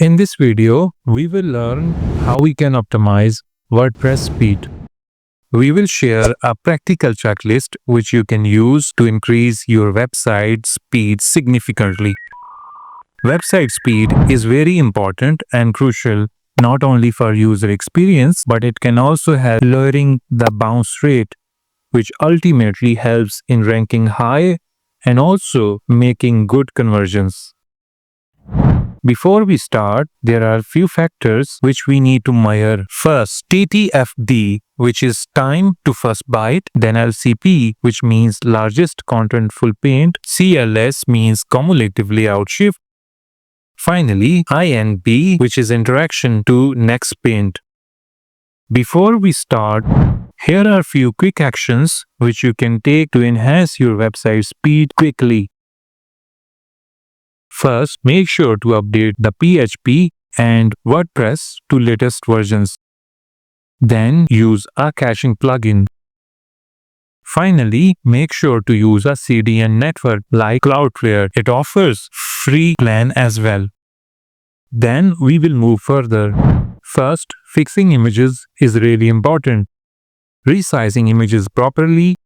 In this video, we will learn how we can optimize WordPress speed. We will share a practical checklist which you can use to increase your website speed significantly. Website speed is very important and crucial not only for user experience, but it can also help lowering the bounce rate, which ultimately helps in ranking high and also making good conversions. Before we start, there are few factors which we need to measure. First, TTFD, which is time to first byte, then LCP, which means largest contentful paint, CLS means cumulative layout shift, finally INP, which is interaction to next paint. Before we start, here are few quick actions which you can take to enhance your website speed quickly. First, make sure to update the PHP and WordPress to latest versions. Then use a caching plugin. Finally, make sure to use a CDN network like Cloudflare. It offers free plan as well. Then we will move further. First, fixing images is really important. Resizing images properly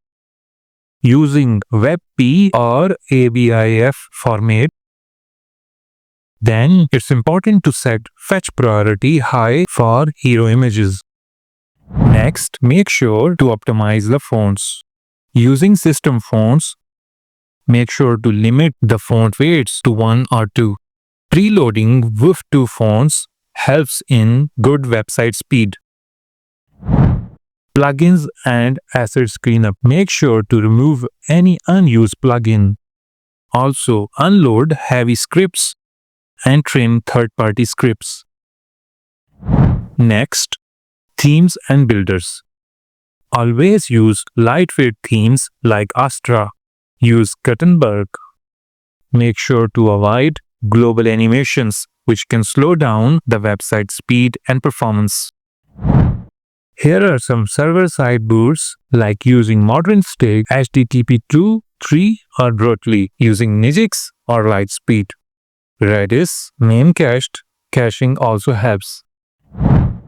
using WebP or ABIF format. Then it's important to set fetch priority high for hero images. Next, make sure to optimize the fonts. Using system fonts, make sure to limit the font weights to 1 or 2. Preloading WooF2 fonts helps in good website speed. Plugins and assets cleanup. Make sure to remove any unused plugin. Also, unload heavy scripts and trim third-party scripts. Next, themes and builders. Always use lightweight themes like Astra. Use Gutenberg. Make sure to avoid global animations, which can slow down the website speed and performance. Here are some server-side boosts like using modern state HTTP 2, 3 or Brotli, using Nginx or Lightspeed. Redis memcached caching also helps.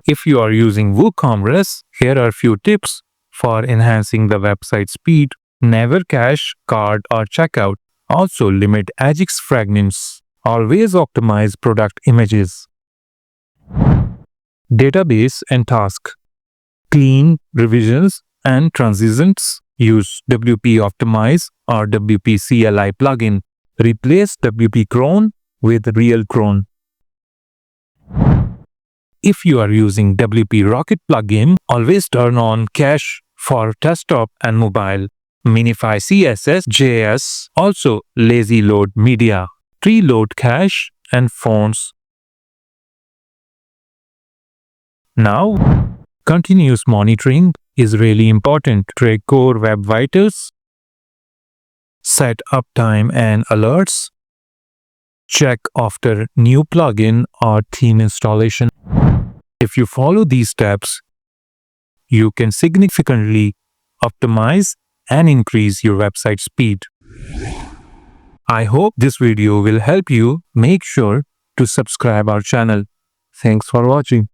If you are using WooCommerce, here are few tips for enhancing the website speed. Never cache cart or checkout. Also limit Ajax fragments. Always optimize product images. Database and task. Clean revisions and transitions. Use WP Optimize or WP CLI plugin. Replace WP cron with real cron. If you are using WP Rocket plugin, always turn on cache for desktop and mobile. Minify CSS, JS, also lazy load media. Preload cache and fonts. Now, continuous monitoring is really important. Track core web vitals. Set uptime and alerts. Check after new plugin or theme installation. If you follow these steps, you can significantly optimize and increase your website speed. I hope this video will help you. Make sure to subscribe our channel. Thanks for watching.